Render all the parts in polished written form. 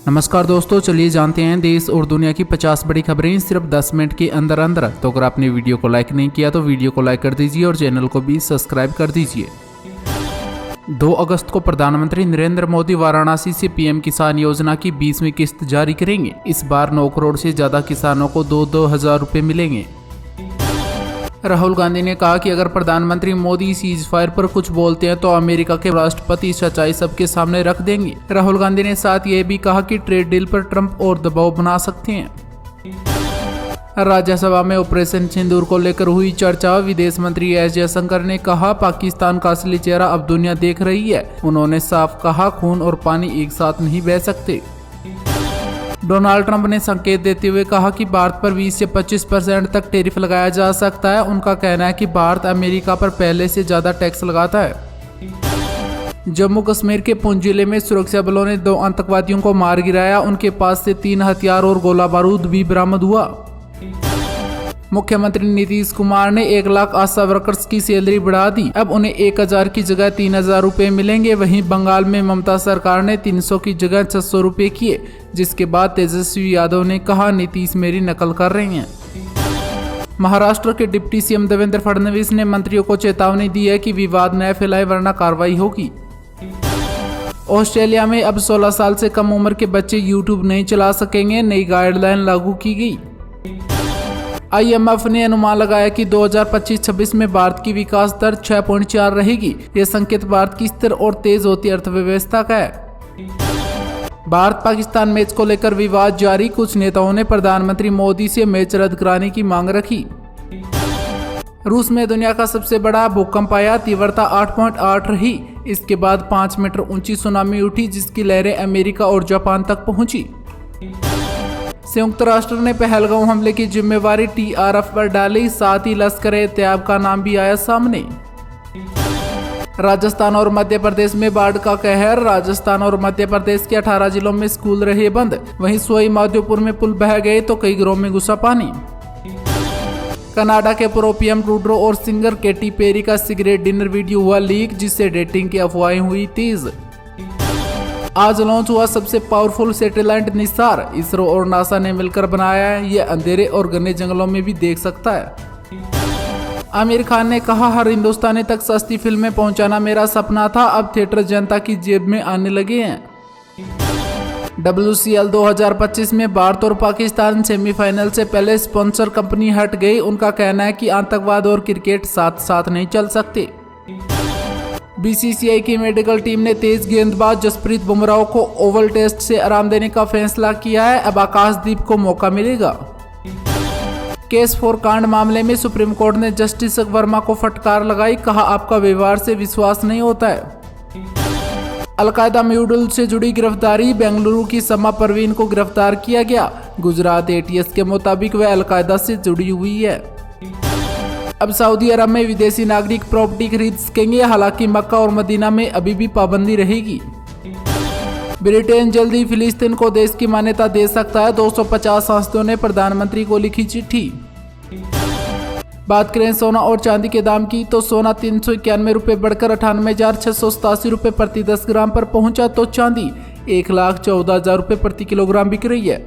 नमस्कार दोस्तों, चलिए जानते हैं देश और दुनिया की 50 बड़ी खबरें सिर्फ 10 मिनट के अंदर अंदर। तो अगर आपने वीडियो को लाइक नहीं किया तो वीडियो को लाइक कर दीजिए और चैनल को भी सब्सक्राइब कर दीजिए। 2 अगस्त को प्रधानमंत्री नरेंद्र मोदी वाराणसी से पीएम किसान योजना की 20वीं किस्त जारी करेंगे। इस बार 9 करोड़ से ज्यादा किसानों को 2-2 हजार रुपए मिलेंगे। राहुल गांधी ने कहा कि अगर प्रधानमंत्री मोदी सीज फायर पर कुछ बोलते हैं तो अमेरिका के राष्ट्रपति सच्चाई सबके सामने रख देंगे। राहुल गांधी ने साथ ये भी कहा कि ट्रेड डील पर ट्रंप और दबाव बना सकते हैं। राज्यसभा में ऑपरेशन सिंदूर को लेकर हुई चर्चा। विदेश मंत्री एस जयशंकर ने कहा पाकिस्तान का असली चेहरा अब दुनिया देख रही है। उन्होंने साफ कहा खून और पानी एक साथ नहीं बह सकते। डोनाल्ड ट्रंप ने संकेत देते हुए कहा कि भारत पर 20 से 25% तक टैरिफ लगाया जा सकता है। उनका कहना है कि भारत अमेरिका पर पहले से ज्यादा टैक्स लगाता है। जम्मू कश्मीर के पुंछ जिले में सुरक्षा बलों ने 2 आतंकवादियों को मार गिराया। उनके पास से 3 हथियार और गोला बारूद भी बरामद हुआ। मुख्यमंत्री नीतीश कुमार ने 1 लाख आशा वर्कर्स की सैलरी बढ़ा दी। अब उन्हें 1000 की जगह 3000 रुपए मिलेंगे। वहीं बंगाल में ममता सरकार ने 300 की जगह 600 रुपए किए, जिसके बाद तेजस्वी यादव ने कहा नीतीश मेरी नकल कर रहे हैं। महाराष्ट्र के डिप्टी सीएम देवेंद्र फडणवीस ने मंत्रियों को चेतावनी दी है कि विवाद न फैलाए वरना कार्रवाई होगी। ऑस्ट्रेलिया में अब 16 साल से कम उम्र के बच्चे यूट्यूब नहीं चला सकेंगे। नई गाइडलाइन लागू की गई। IMF ने अनुमान लगाया कि 2025-26 में भारत की विकास दर 6.4 रहेगी। यह संकेत भारत की स्थिर और तेज होती अर्थव्यवस्था का है। भारत पाकिस्तान मैच को लेकर विवाद जारी। कुछ नेताओं ने प्रधानमंत्री मोदी से मैच रद्द कराने की मांग रखी। रूस में दुनिया का सबसे बड़ा भूकंप आया। तीव्रता 8.8 रही। इसके बाद 5 मीटर ऊंची सुनामी उठी, जिसकी लहरें अमेरिका और जापान तक पहुंची। संयुक्त राष्ट्र ने पहलगाम हमले की जिम्मेवारी TRF पर डाली। साथ ही लश्कर-ए-तैयबा का नाम भी आया सामने। राजस्थान और मध्य प्रदेश में बाढ़ का कहर। राजस्थान और मध्य प्रदेश के 18 जिलों में स्कूल रहे बंद। वहीं सोई माधोपुर में पुल बह गए तो कई घरों में घुसा पानी। कनाडा के पूर्व PM ट्रूडो और सिंगर केटी पेरी का सिगरेट डिनर वीडियो हुआ लीक, जिससे डेटिंग की अफवाहें हुई तेज। आज लॉन्च हुआ सबसे पावरफुल सैटेलाइट निसार। इसरो और नासा ने मिलकर बनाया है। ये अंधेरे और घने जंगलों में भी देख सकता है। आमिर खान ने कहा हर हिंदुस्तानी तक सस्ती फिल्में पहुंचाना मेरा सपना था। अब थिएटर जनता की जेब में आने लगे हैं। WCL 2025 में भारत और पाकिस्तान सेमीफाइनल से पहले स्पॉन्सर कंपनी हट गई। उनका कहना है कि आतंकवाद और क्रिकेट साथ साथ नहीं चल सकते। BCCI की मेडिकल टीम ने तेज गेंदबाज जसप्रीत बुमराह को ओवल टेस्ट से आराम देने का फैसला किया है। अब आकाशदीप को मौका मिलेगा। केस 4 कांड मामले में सुप्रीम कोर्ट ने जस्टिस वर्मा को फटकार लगाई। कहा आपका व्यवहार से विश्वास नहीं होता है। अलकायदा म्यूडल से जुड़ी गिरफ्तारी। बेंगलुरु की समा परवीन को गिरफ्तार किया गया। गुजरात ATS के मुताबिक वह अलकायदा से जुड़ी हुई है। अब सऊदी अरब में विदेशी नागरिक प्रॉपर्टी खरीद सकेंगे। हालांकि मक्का और मदीना में अभी भी पाबंदी रहेगी। ब्रिटेन जल्दी फिलिस्तीन को देश की मान्यता दे सकता है। 250 सांसदों ने प्रधानमंत्री को लिखी चिट्ठी। बात करें सोना और चांदी के दाम की तो सोना 391 रुपये बढ़कर 98,687 रुपये प्रति 10 ग्राम पर पहुंचा, तो चांदी 1,14,000 रुपये प्रति किलोग्राम बिक रही है।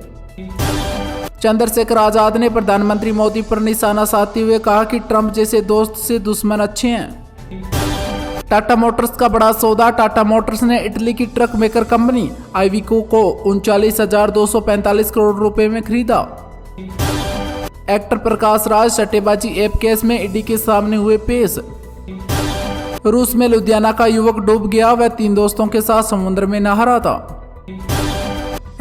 चंद्रशेखर आजाद ने प्रधानमंत्री मोदी पर निशाना साधते हुए कहा कि ट्रंप जैसे दोस्त से दुश्मन अच्छे हैं। टाटा मोटर्स का बड़ा सौदा। टाटा मोटर्स ने इटली की ट्रक मेकर कंपनी आइविको को 39,245 करोड़ रुपए में खरीदा। एक्टर प्रकाश राज सट्टेबाजी ऐप केस में ईडी के सामने हुए पेश। रूस में लुधियाना का युवक डूब गया। वह 3 दोस्तों के साथ समुद्र में नहा रहा था।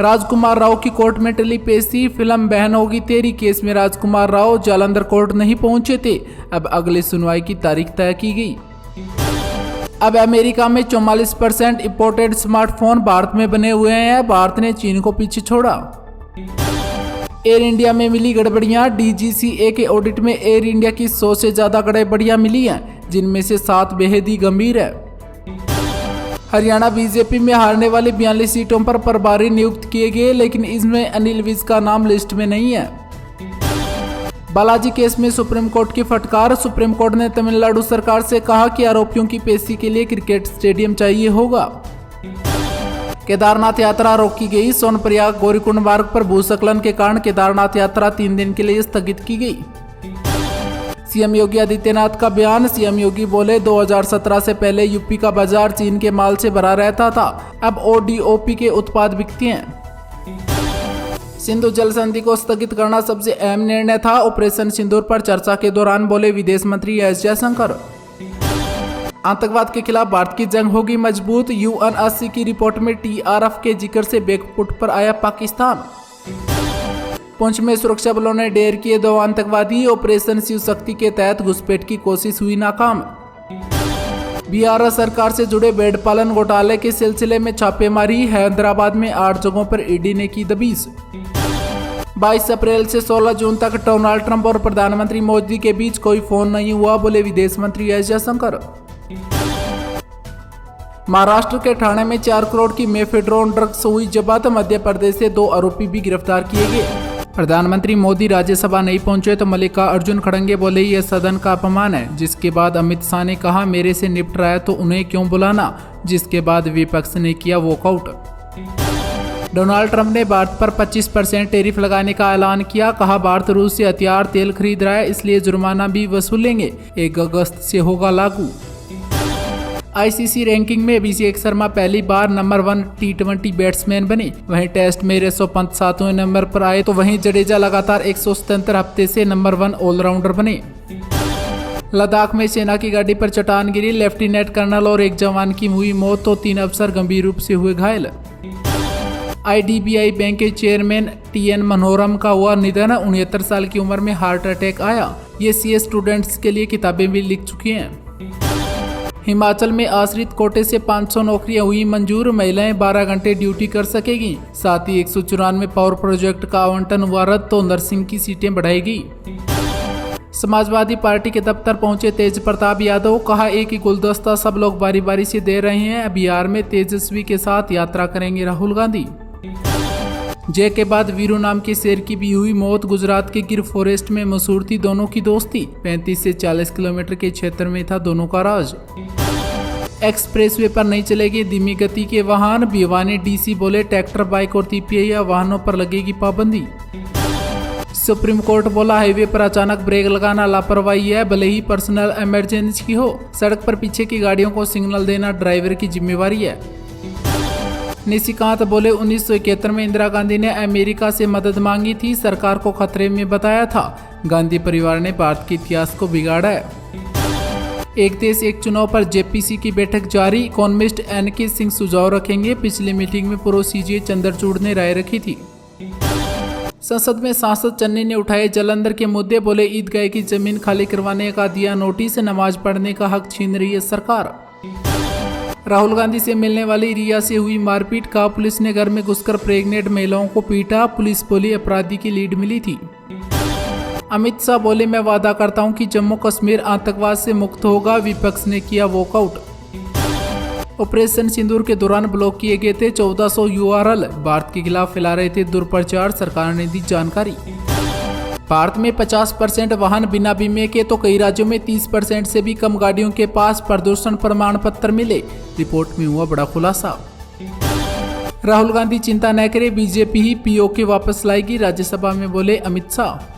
राजकुमार राव की कोर्ट में टली पेशी। फिल्म बहन होगी तेरी केस में राजकुमार राव जालंधर कोर्ट नहीं पहुंचे थे। अब अगली सुनवाई की तारीख तय की गई। अब अमेरिका में 44% इंपोर्टेड स्मार्टफोन भारत में बने हुए हैं। भारत ने चीन को पीछे छोड़ा। एयर इंडिया में मिली गड़बड़ियां। DGCA के ऑडिट में एयर इंडिया की 100 से ज्यादा गड़बड़ियां मिली हैं, जिनमें से 7 बेहद ही गंभीर है। हरियाणा बीजेपी में हारने वाली 42 सीटों पर प्रभारी नियुक्त किए गए, लेकिन इसमें अनिल विज का नाम लिस्ट में नहीं है। बालाजी केस में सुप्रीम कोर्ट की फटकार। सुप्रीम कोर्ट ने तमिलनाडु सरकार से कहा कि आरोपियों की पेशी के लिए क्रिकेट स्टेडियम चाहिए होगा। केदारनाथ यात्रा रोकी गई। सोनप्रयाग गौरीकुंड मार्ग पर भूस्खलन के कारण केदारनाथ यात्रा 3 दिन के लिए स्थगित की गई। सीएम योगी आदित्यनाथ का बयान। सीएम योगी बोले 2017 से पहले यूपी का बाजार चीन के माल से भरा रहता था, अब ओडीओपी के उत्पाद बिकते हैं। सिंधु जल संधि को स्थगित करना सबसे अहम निर्णय था, ऑपरेशन सिंदूर पर चर्चा के दौरान बोले विदेश मंत्री एस जयशंकर। आतंकवाद के खिलाफ भारत की जंग होगी मजबूत। यूएनएससी की रिपोर्ट में टीआरएफ के जिक्र से बैकफुट पर आया पाकिस्तान। पुंछ में सुरक्षा बलों ने ढेर किए 2 आतंकवादी। ऑपरेशन शिव शक्ति के तहत घुसपैठ की कोशिश हुई नाकाम। बिहार सरकार से जुड़े भेड़ पालन घोटाले के सिलसिले में छापेमारी। हैदराबाद में 8 जगहों पर ईडी ने की दबिश। 22 अप्रैल से 16 जून तक डोनाल्ड ट्रंप और प्रधानमंत्री मोदी के बीच कोई फोन नहीं हुआ, बोले विदेश मंत्री एस जयशंकर। महाराष्ट्र के ठाणे में 4 करोड़ की मेफेड्रोन ड्रग्स हुई जब्त। मध्य प्रदेश से 2 आरोपी भी गिरफ्तार किए गए। प्रधानमंत्री मोदी राज्यसभा नहीं पहुंचे तो मल्लिकार्जुन खड़गे बोले यह सदन का अपमान है। जिसके बाद अमित शाह ने कहा मेरे से निपट रहा है तो उन्हें क्यों बुलाना, जिसके बाद विपक्ष ने किया वॉकआउट। डोनाल्ड ट्रंप ने भारत पर 25% टैरिफ लगाने का ऐलान किया। कहा भारत रूस से हथियार तेल खरीद रहा है, इसलिए जुर्माना भी वसूलेंगे। 1 अगस्त से होगा लागू। आईसीसी रैंकिंग में अभिषेक शर्मा पहली बार नंबर 1 टी20 बैट्समैन बने। वहीं टेस्ट में ऋषभ पंत 7वें नंबर पर आए तो वहीं जडेजा लगातार 177 हफ्ते से नंबर 1 ऑलराउंडर बने। लद्दाख में सेना की गाड़ी पर चट्टान गिरी। लेफ्टिनेंट कर्नल और 1 जवान की हुई मौत तो 3 अफसर गंभीर रूप से हुए घायल। आईडीबीआई बैंक के चेयरमैन टीएन मनोरम का हुआ निधन। 69 साल की उम्र में हार्ट अटैक आया। ये सीए स्टूडेंट्स के लिए किताबें भी लिख चुके हैं। हिमाचल में आश्रित कोटे से 500 नौकरियां हुई मंजूर। महिलाएं 12 घंटे ड्यूटी कर सकेगी। साथ ही 194 पावर प्रोजेक्ट का आवंटन हुआ रद्द तो नर्सिंग की सीटें बढ़ाएगी। समाजवादी पार्टी के दफ्तर पहुंचे तेज प्रताप यादव। कहा एक ही गुलदस्ता सब लोग बारी बारी से दे रहे हैं। बिहार में तेजस्वी के साथ यात्रा करेंगे राहुल गांधी। जय के बाद वीरू नाम के शेर की भी हुई मौत। गुजरात के गिर फॉरेस्ट में मशहूर थी दोनों की दोस्ती। 35 से 40 किलोमीटर के क्षेत्र में था दोनों का राज। एक्सप्रेसवे पर नहीं चलेगी धीमी गति के वाहन। भिवानी डीसी बोले ट्रैक्टर, बाइक और तिपहिया वाहनों पर लगेगी पाबंदी। सुप्रीम कोर्ट बोला हाईवे पर अचानक ब्रेक लगाना लापरवाही है, भले ही पर्सनल इमरजेंसी हो। सड़क पर पीछे की गाड़ियों को सिग्नल देना ड्राइवर की जिम्मेवारी है। निशिकांत बोले 1971 में इंदिरा गांधी ने अमेरिका से मदद मांगी थी, सरकार को खतरे में बताया था। गांधी परिवार ने भारत के इतिहास को बिगाड़ा है। एक देश एक चुनाव पर जेपीसी की बैठक जारी। इकोनॉमिस्ट एनके सिंह सुझाव रखेंगे। पिछली मीटिंग में पूर्व सीजे चंद्रचूड़ ने राय रखी थी। संसद में सांसद चन्नी ने उठाए जलंधर के मुद्दे। बोले ईदगाह की जमीन खाली करवाने का दिया नोटिस, नमाज पढ़ने का हक छीन रही है सरकार। राहुल गांधी से मिलने वाली रिया से हुई मारपीट। का पुलिस ने घर में घुसकर प्रेग्नेंट महिलाओं को पीटा। पुलिस बोली अपराधी की लीड मिली थी। अमित शाह बोले मैं वादा करता हूं कि जम्मू कश्मीर आतंकवाद से मुक्त होगा। विपक्ष ने किया वॉकआउट। ऑपरेशन सिंदूर के दौरान ब्लॉक किए गए थे 1400 यूआरएल। भारत के खिलाफ फैला रहे थे दुष्प्रचार, सरकार ने दी जानकारी। भारत में 50% वाहन बिना बीमे के तो कई राज्यों में 30% से भी कम गाड़ियों के पास प्रदूषण प्रमाण पत्र मिले। रिपोर्ट में हुआ बड़ा खुलासा। राहुल गांधी चिंता न करे, बीजेपी ही पीओके वापस लाएगी। राज्यसभा में बोले अमित शाह।